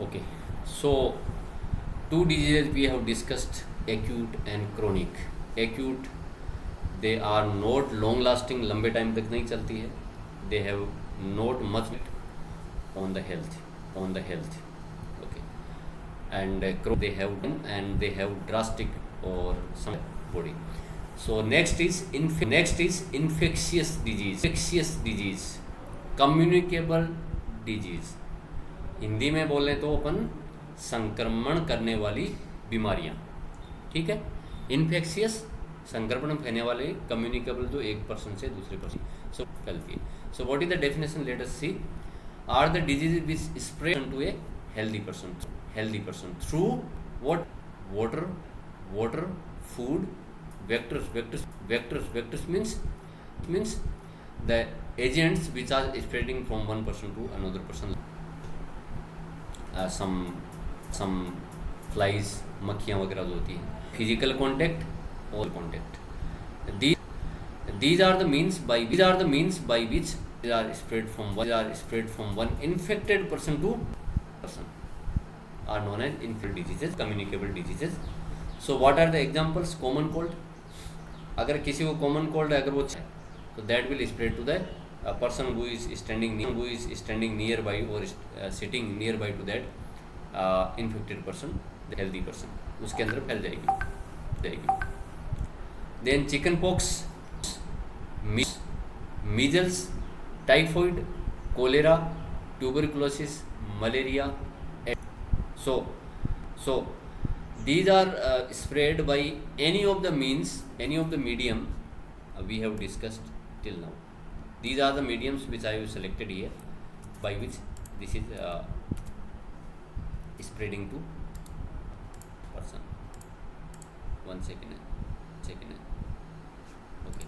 Okay, so two diseases we have discussed, acute and chronic. Acute, they are not long lasting, लंबे time तक नहीं चलती है. They have not much on the health. Okay, and they have drastic or some body. So next is infectious disease, communicable disease. Hindi में बोलें तो अपन संक्रमण करने वाली बीमारियां. ठीक है, इन्फेक्शियस संक्रमण फैलने वाले, कम्युनिकेबल जो एक पर्सन से दूसरे पर्सन सो फैलती है. So what is the definition? Let us see. Are the disease which spread to a healthy person through what? water, food, vectors means the agents which are spreading from one person to another person. some flies, मक्खियाँ वगैरह जो होती हैं. Physical contact और contact. these are the means by which they are spread from one infected person to person are known as infectious diseases, communicable diseases. So what are the examples? Common cold. अगर किसी को common cold है, अगर वो तो that will spread to the person who is standing nearby or sitting nearby to that infected person, the healthy person, उसके अंदर फैल जाएगी. Then chicken pox, measles, typhoid, cholera, tuberculosis, malaria. So these are spread by any of the medium we have discussed till now. These are the mediums which I have selected here, by which this is spreading to person. One second. Okay,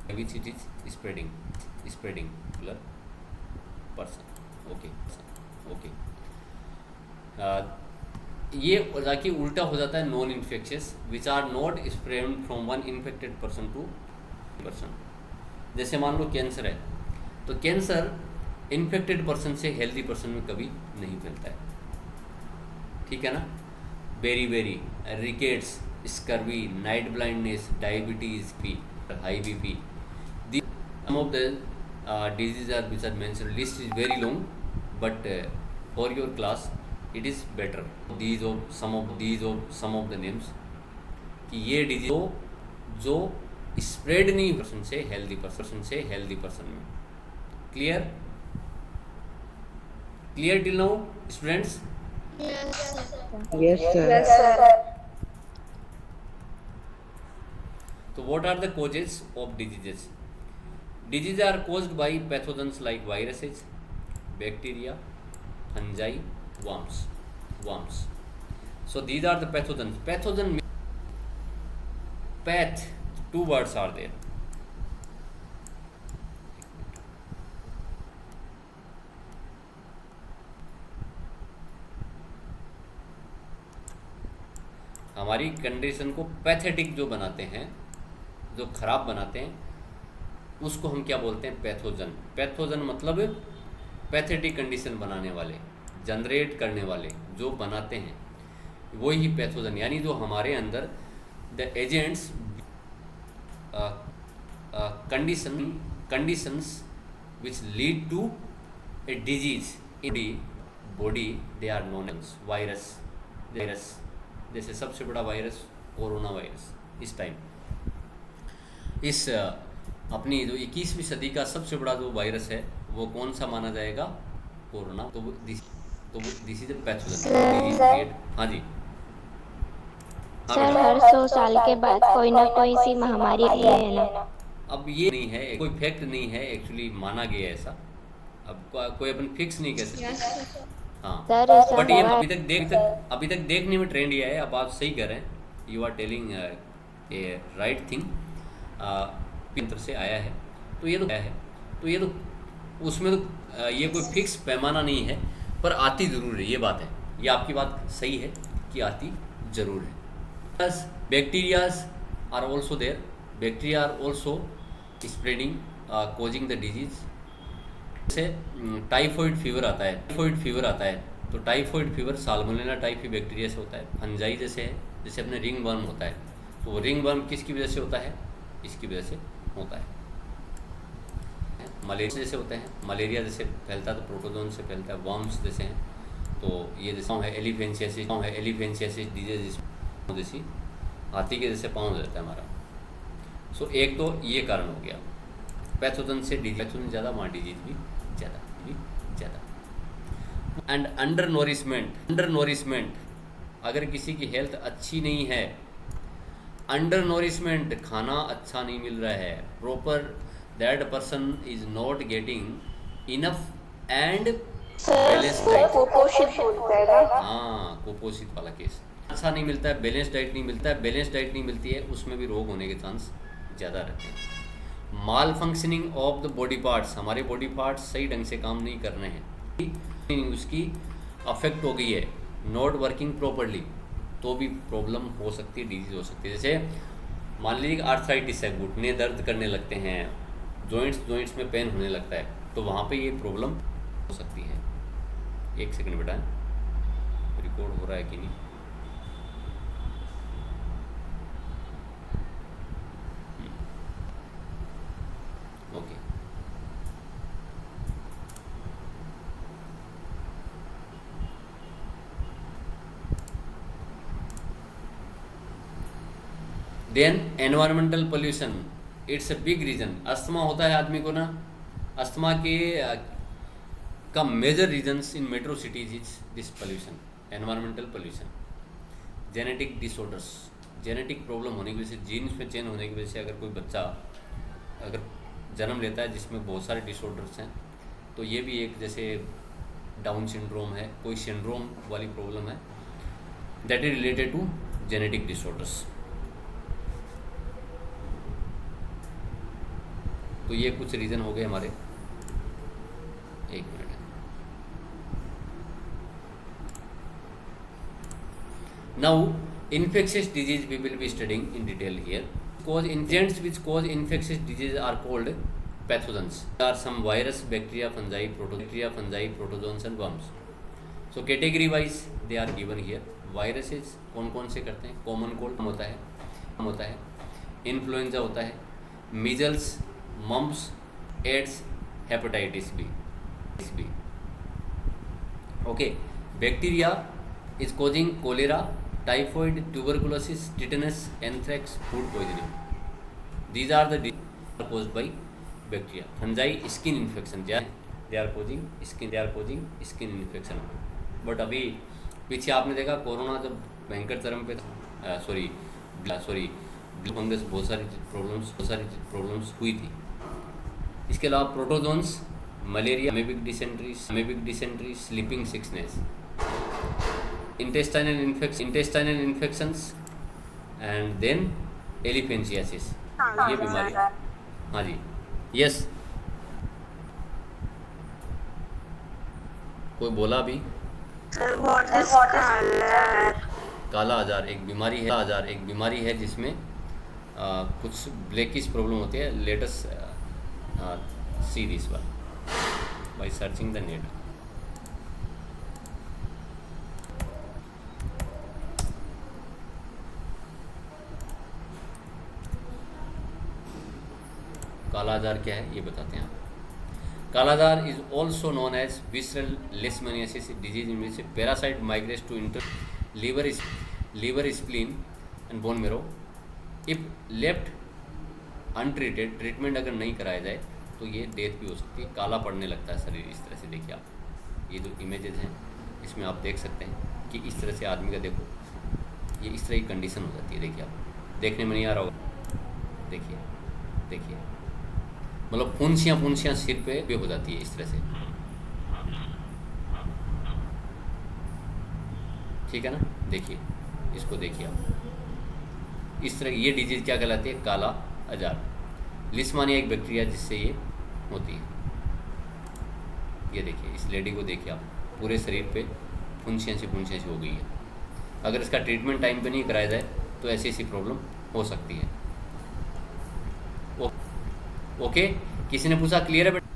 by which it is spreading to person. Okay. ये जाके उल्टा हो जाता है non infectious, which are not spread from one infected person to person. जैसे मान लो cancer है, तो कैंसर इन्फेक्टेड पर्सन से हेल्दी पर्सन में कभी नहीं फैलता है. ठीक है ना. Beriberi rickets, scurvy, night blindness, diabetes, high BP, some of the diseases are which are mentioned. List is very long, but for your class it is better some of the names कि ये disease जो spread नहीं person से healthy person में. Clear till now students? Yes, sir. So what are the causes of diseases? Diseases are caused by pathogens like viruses, bacteria, fungi, worms. So these are the pathogens. Pathogen means path, two words are there. हमारी condition को pathetic जो बनाते हैं, जो खराब बनाते हैं, उसको हम क्या बोलते हैं? पैथोजन मतलब पैथेटिक कंडीशन बनाने वाले, जनरेट करने वाले, जो बनाते हैं, वही पैथोजन. यानी जो हमारे अंदर the agents conditions which lead to a disease in body, they are known as virus. जैसे सबसे बड़ा वायरस कोरोना वायरस इस टाइम, इस अपनी जो 21वीं सदी का सबसे बड़ा जो वायरस है वो कौन सा माना जाएगा? कोरोना. तो दिस इज अ पैथोजन. हाँ जी. सर, हर 100 साल के बाद कोई ना कोई सी महामारी आई है ना. अब ये नहीं है, कोई फैक्ट नहीं है, एक्चुअली माना गया ऐसा. अब कोई अपन फिक्स नहीं कह सकते. हाँ, बट ये अभी तक देखने में ट्रेंड ये है. अब आप सही कह रहे हैं, you are telling a right thing. पिंतर से आया है तो ये तो उसमें तो ये कोई फिक्स पैमाना नहीं है, पर आती ज़रूर है. ये बात है, ये आपकी बात सही है कि आती ज़रूर है. Plus bacterias are also there. Bacteria are also spreading, causing the disease. से टाइफॉइड फीवर आता है. तो typhoid fever salmonella typhi bacteria से होता है। फंजाई जैसे है, जैसे अपने रिंग वर्म होता है, तो वो रिंग वर्म किसकी वजह से होता है? इसकी वजह से होता है। मलेरिया जैसे होते हैं, मलेरिया जैसे फैलता है तो प्रोटोजोन से फैलता है। वर्म्स जैसे हैं, तो ये जैसे है एलिफेंशियासिस डिजीज, जैसी हाथी के जैसे पाँव हो जाता है हमारा। सो एक तो ये कारण हो गया, पैथोजन से डिजीज, पैथोजन ज़्यादा, वहाँ डिजीज भी ज़्यादा। एंड अंडर नोरिशमेंट, अगर किसी की हेल्थ अच्छी नहीं है, अंडर नोरिशमेंट, खाना अच्छा नहीं मिल रहा है proper, that person is not getting enough and balance diet. हाँ, कुपोषित वाला केस, अच्छा नहीं मिलता है, बैलेंस डाइट नहीं मिलता है, बैलेंस डाइट नहीं मिलती है, उसमें भी रोग होने के चांस ज़्यादा रहते हैं। Malfunctioning of the body parts, हमारे बॉडी पार्ट्स सही ढंग से काम नहीं कर रहे हैं, उसकी अफेक्ट हो गई है, नॉट वर्किंग प्रॉपरली, तो भी प्रॉब्लम हो सकती है, डिजीज हो सकती है। जैसे मान लीजिए आर्थराइटिस है, घुटने दर्द करने लगते हैं, जॉइंट्स में पेन होने लगता है, तो वहाँ पे ये प्रॉब्लम हो सकती है। एक सेकंड बेटा, रिकॉर्ड हो रहा है कि नहीं? Okay. Then environmental pollution, it's a big reason. Asthma होता है आदमी को ना, अस्थमा के का major reasons in metro cities is this pollution, environmental pollution. Genetic disorders, genetic problem होने की वजह से, जीन्स में चेंज होने की वजह से, अगर कोई बच्चा अगर जन्म लेता है जिसमें बहुत सारे डिसऑर्डर्स हैं, तो ये भी एक, जैसे डाउन सिंड्रोम है, कोई सिंड्रोम वाली प्रॉब्लम है, that is related to genetic disorders. तो ये कुछ रीज़न हो गए हमारे। एक minute, now infectious disease we will be studying in detail here. Agents which cause infectious disease are called pathogens. There are some virus, bacteria, fungi, protozoans and worms. So category wise they are given here. Viruses कौन कौन से करते हैं? Common cold होता है, influenza होता है, measles, mumps, AIDS, hepatitis B. Okay, bacteria is causing cholera, typhoid, tuberculosis, tetanus, anthrax, food poisoning. These are the diseases caused by bacteria. Fungi, skin infection, they are causing skin infection. But अभी पीछे आपने देखा corona जब भयंकर चरम पे था, sorry fungus, बहुत सारी प्रॉब्लम्स हुई थी। इसके अलावा protozoans, malaria, amoebic dysentery, sleeping sickness, intestinal infections and then elephantiasis, ये बीमारी। हाँ जी, यस, कोई बोला अभी? काला आजार एक बीमारी है जिसमें कुछ ब्लैकिश प्रॉब्लम होती है। Let's see this one by searching the net. काला आजार क्या है ये बताते हैं आप। Kala azar is also known as visceral leishmaniasis disease in which parasite migrates to inter liver spleen and bone marrow. If left untreated, treatment अगर नहीं कराया जाए तो ये डेथ भी हो सकती है। काला पड़ने लगता है शरीर इस तरह से। देखिए आप, ये जो इमेजेस हैं इसमें आप देख सकते हैं कि इस तरह से आदमी का देखो, ये इस तरह की कंडीशन हो जाती है। देखिए आप, देखने में नहीं आ रहा होगा, देखिए मतलब फुंसियाँ सिर पे भी हो जाती है इस तरह से, ठीक है ना। देखिए इसको, देखिए आप, इस तरह ये डिजीज क्या कहलाती है? काला आजार। लिस्मानिया एक बैक्टीरिया जिससे ये होती है। ये देखिए, इस लेडी को देखिए आप, पूरे शरीर पे फुंसियाँ सी हो गई है। अगर इसका ट्रीटमेंट टाइम पे नहीं कराया जाए तो ऐसी प्रॉब्लम हो सकती है। ओके, किसी ने पूछा क्लियर है बेटा?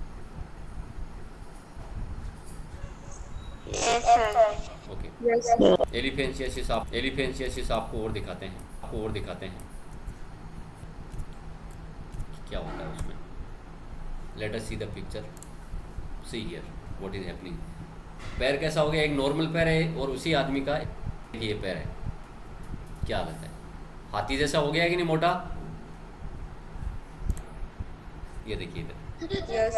ओके। Yes, sir. एलिफेंशियासिस आपको और दिखाते हैं, क्या होता है उसमें। Late us see the picture, see here what is happening. पैर कैसा हो गया, एक नॉर्मल पैर है और उसी आदमी का ये पैर है, क्या हालत है, हाथी जैसा हो गया है कि नहीं मोटा। ये देखिए इधर Yes.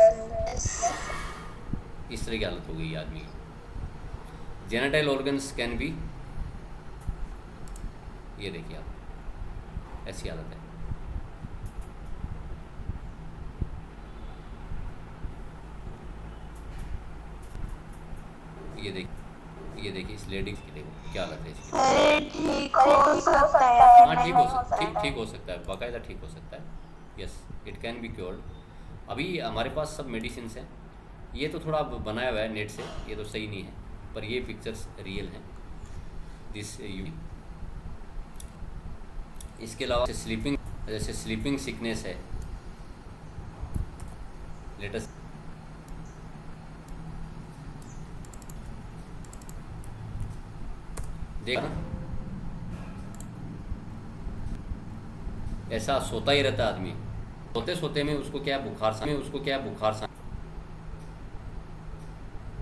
इस तरह की हालत हो गई है आदमी की। जेनेटाइल ऑर्गन्स कैन बी, ये देखिए आप, ऐसी हालत है। ये देखिए इस लेडीज की, देखो क्या हालत है इसकी। हाँ ठीक हो सकता है, बाकायदा ठीक हो सकता है। Yes, it can be cured. अभी हमारे पास सब मेडिसिन हैं, ये तो थोड़ा बनाया हुआ है नेट से, ये तो सही नहीं है, पर ये पिक्चर्स रियल हैं। दिस यू, इसके अलावा जैसे स्लीपिंग सिकनेस है, लेटेस्ट देखना, ऐसा सोता ही रहता आदमी, सोते सोते में उसको क्या बुखार सा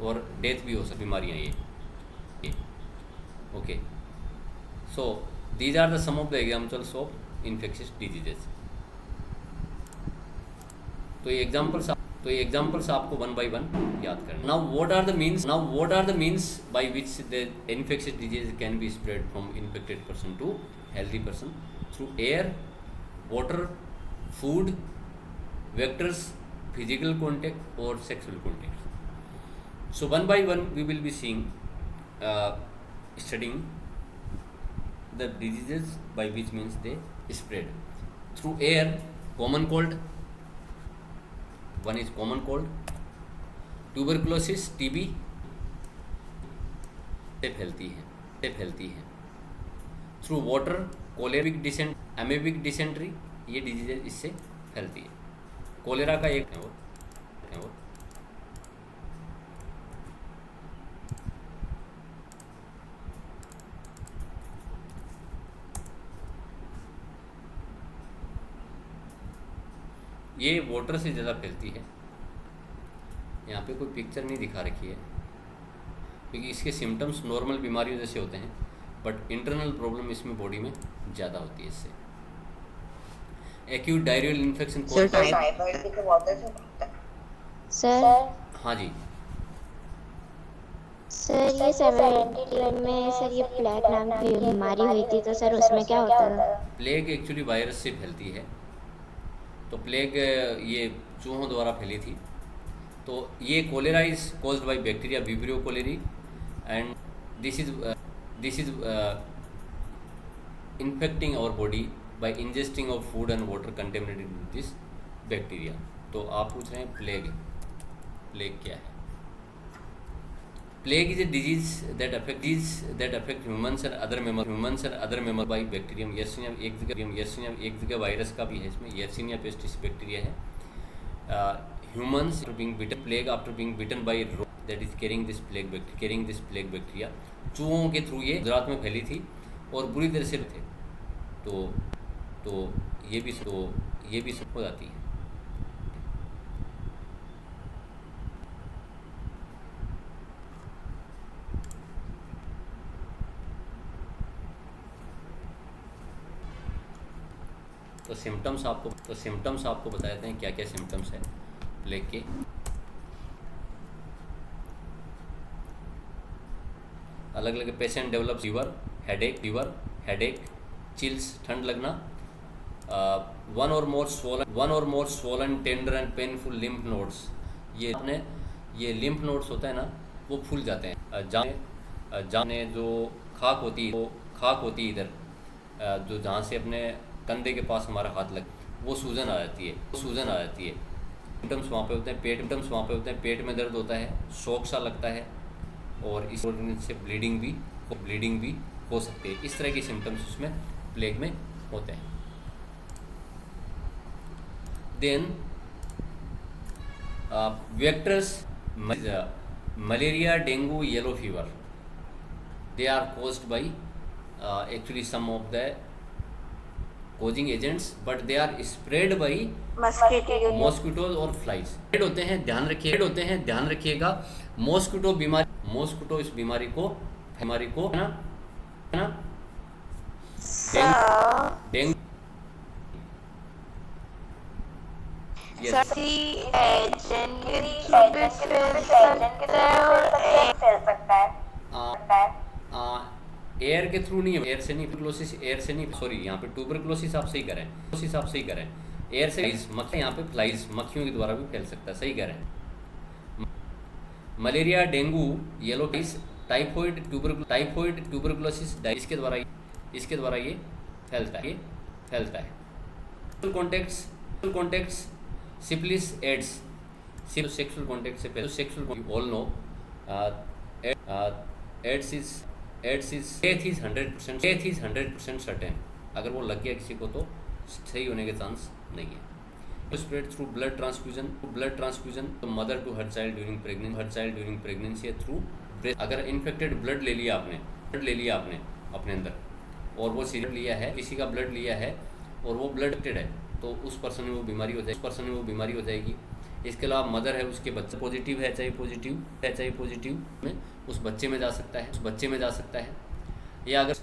और डेथ भी हो सकती, बीमारियां ये। Okay, so these are the some of the examples of infectious diseases. तो ये एग्जाम्पल्स आपको वन बाय वन याद करना। Now what are the means by which the infectious disease can be spread from infected person to healthy person through air, water, food, vectors, physical contact और sexual contact. So one by one we will be seeing, studying the diseases by which means they spread through air. Common cold, one is common cold, tuberculosis, TB से फैलती है। Through water, choleric dysentery, amoebic dysentery, ये diseases इससे फैलती है। Cholera का एक और ये वाटर से ज़्यादा फैलती है। यहाँ पे कोई पिक्चर नहीं दिखा रखी है क्योंकि इसके सिम्टम्स नॉर्मल बीमारियों जैसे होते हैं, बट इंटरनल प्रॉब्लम इसमें बॉडी में ज़्यादा होती है इससे। एक्यूट डायरियल इन्फेक्शन सर हाँ जी सर ये 71 में सर ये प्लेग नाम की बीमारी हुई थी, तो सर उसमें क्या होता था? प्लेग एक्चुअली वायरस से फैलती है। तो प्लेग ये चूहों द्वारा फैली थी। तो ये cholera is caused by bacteria vibrio cholerae and this is infecting our body by ingesting of food and water contaminated with this bacteria. तो आप पूछ रहे हैं प्लेग क्या है? Plague is a disease that affect humans and other mammals by bacterium Yersinia एक जगह virus का भी है इसमें, Yersinia pestis बैक्टीरिया है। Humans after being bitten, plague after being bitten by rodent that is carrying this plague bacteria, चूहों के through ये गुजरात में फैली थी और बुरी तरह से थे। तो ये भी सब हो जाती है। तो सिम्टम्स आपको बता देते हैं क्या क्या सिम्टम्स है प्लेग के। अलग अलग patient develop fever, headache, chills, ठंड लगना, one or more swollen tender and painful lymph nodes. ये लिम्फ नोड्स होता है ना, वो फूल जाते हैं। जाने जो खाक होती है इधर, जो जहाँ से अपने कंधे के पास हमारा हाथ लग, वो सूजन आ जाती है। सिम्टम्स वहाँ पे होते हैं, पेट में दर्द होता है, शौक सा लगता है और इस से ब्लीडिंग भी हो सकती है। इस तरह के सिम्टम्स उसमें प्लेग में होते हैं। Then vectors, malaria, dengue, yellow fever, they are caused by actually some of the causing agents, but they are spread by mosquitoes और flies. spread होते हैं, ध्यान रखिएगा, मॉस्किटो इस बीमारी को है ना डेंगू एयर के थ्रू नहीं है, एयर से नहीं, ट्यूबरक्लोसिस एयर से नहीं, सॉरी यहाँ पे ट्यूबरक्लोसिस आप सही करें, एयर से मक्खी, यहाँ पे फ्लाइज मक्खियों के द्वारा भी फैल सकता है, सही कह रहे हैं। Malaria, dengue, yellow fever, typhoid, tuberculosis इसके द्वारा ये फैलता है। Contacts syphilis, AIDS, sexual contact से पहले sexual all no AIDS is 100% certain, अगर वो लग गया किसी को तो सही होने के चांस नहीं है। स्प्रेड थ्रू ब्लड ट्रांसफ्यूजन तो mother to her child during pregnancy through, अगर इन्फेक्टेड ब्लड ले लिया आपने अपने अंदर और वो सीरप लिया है, किसी का ब्लड लिया है और वो ब्लड इन्फेक्टेड है, तो उस पर्सन में वो बीमारी हो जाएगी। इसके अलावा मदर है, उसके बच्चे पॉजिटिव है चाहे पॉजिटिव में उस बच्चे में जा सकता है, या अगर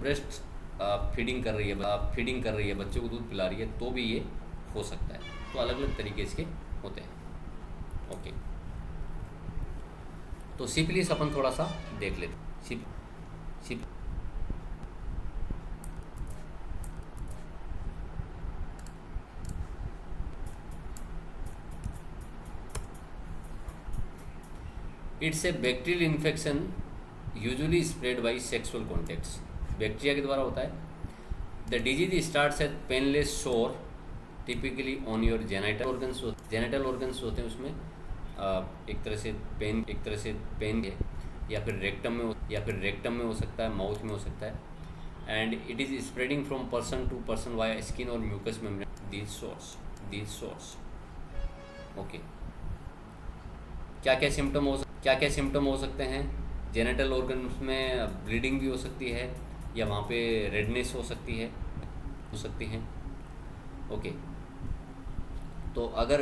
ब्रेस्ट फीडिंग कर रही है, बच्चे को दूध पिला रही है, तो भी ये हो सकता है। तो अलग अलग तरीके इसके होते हैं। ओके, तो सिफिलिस अपन थोड़ा सा देख लेते हैं। It's a bacterial infection usually spread by sexual contacts, bacteria के द्वारा होता है। The disease starts at painless sore typically on your genital organs होते हैं, उसमें एक तरह से पेन है, या फिर रेक्टम में हो सकता है, माउथ में हो सकता है। And it is spreading from person to person via skin और mucous membrane, these sores. Okay, क्या क्या सिम्टम हो सकते हैं? जेनिटल ऑर्गन्स में ब्लीडिंग भी हो सकती है, या वहाँ पे रेडनेस हो सकती हैं। ओके, तो अगर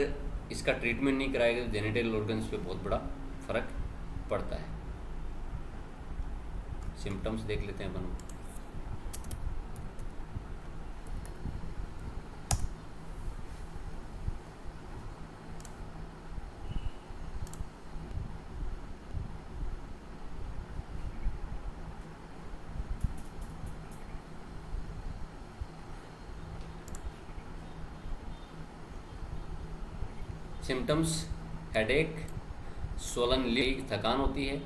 इसका ट्रीटमेंट नहीं कराएगा तो जेनिटल ऑर्गन्स पे बहुत बड़ा फर्क पड़ता है। सिम्टम्स देख लेते हैं अपन। सिम्टम्स: हेडेक, सोलन लीग, थकान होती है,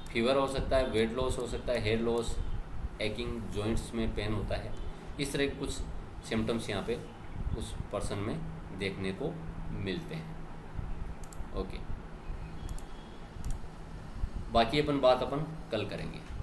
फीवर हो सकता है, वेट लॉस हो सकता है, हेयर लॉस, एकिंग, जॉइंट्स में पेन होता है। इस तरह के कुछ सिम्टम्स यहाँ पे उस पर्सन में देखने को मिलते हैं। ओके, बाकी अपन बात कल करेंगे।